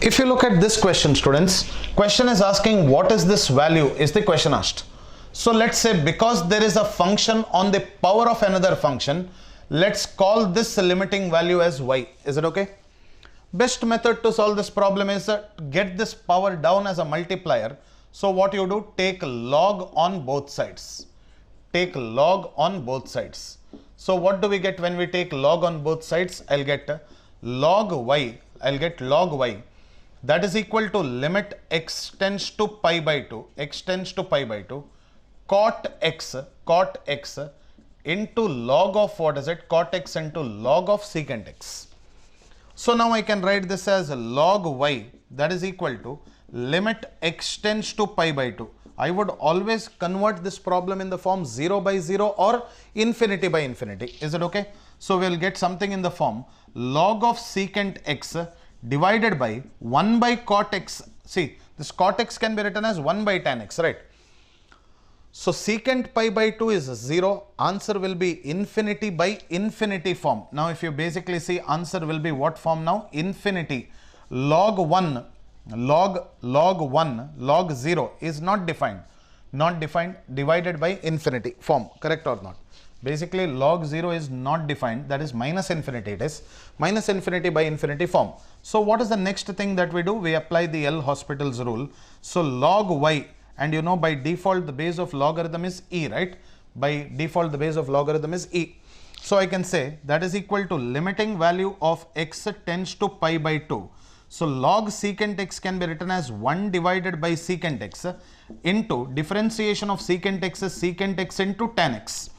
If you look at this question, students, question is asking what is this value is the question asked. So let's say because there is a function on the power of another function, let's call this limiting value as y. Is it okay? Best method to solve this problem is get this power down as a multiplier. So what you do, take log on both sides. Take log on both sides. So what do we get when we take log on both sides? I'll get log y. I'll get log y. That is equal to limit x tends to pi by 2. X tends to pi by 2. Cot x into log of what is it? Cot x into log of secant x. So now I can write this as log y, that is equal to limit x tends to pi by 2. I would always convert this problem in the form 0 by 0 or infinity by infinity. Is it okay? So we'll get something in the form log of secant x divided by 1 by cot x. See, this cot x can be written as 1 by tan x, right? So secant pi by 2 is 0. Answer will be infinity by infinity form. Now if you basically see, answer will be what form now? Infinity. Log 1, log 0 is not defined. Not defined, divided by infinity form. Correct or not? Basically log 0 is not defined, that is minus infinity. It is minus infinity by infinity form. So what is the next thing that we do? We apply the L'Hospital's rule. So log y, and you know by default the base of logarithm is e, right? By default the base of logarithm is e. So I can say that is equal to limiting value of x tends to pi by 2. So log secant x can be written as 1 divided by secant x into differentiation of secant x is secant x into tan x.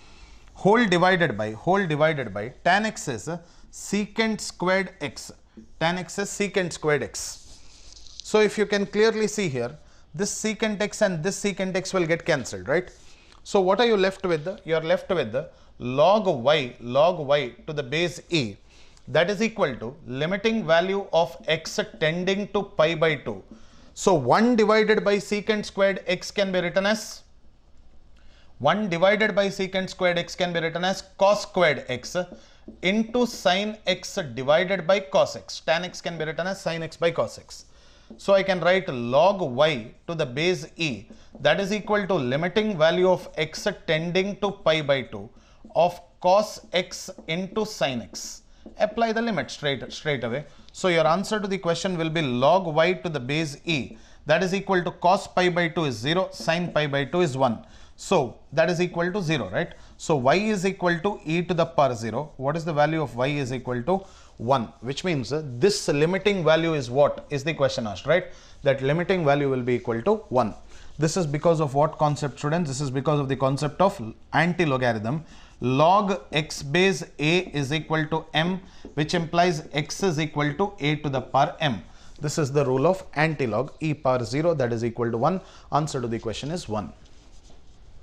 Whole divided by tan x is secant squared x. Tan x is secant squared x. So if you can clearly see here, this secant x and this secant x will get cancelled, right? So what are you left with? You are left with log y to the base e. That is equal to limiting value of x tending to pi by 2. So 1 divided by secant squared x can be written as 1 divided by secant squared x can be written as cos squared x into sin x divided by cos x. Tan x can be written as sin x by cos x. So I can write log y to the base e, that is equal to limiting value of x tending to pi by 2 of cos x into sin x. Apply the limit straight away. So your answer to the question will be log y to the base e, that is equal to cos pi by 2 is 0, sin pi by 2 is 1. So that is equal to 0, right? So y is equal to e to the power 0. What is the value of y is equal to 1, which means this limiting value is what is the question asked, right? That limiting value will be equal to 1. This is because of what concept, students? This is because of the concept of anti-logarithm. Log x base a is equal to m, which implies x is equal to a to the power m. This is the rule of anti-log. E power 0, that is equal to 1. Answer to the question is 1.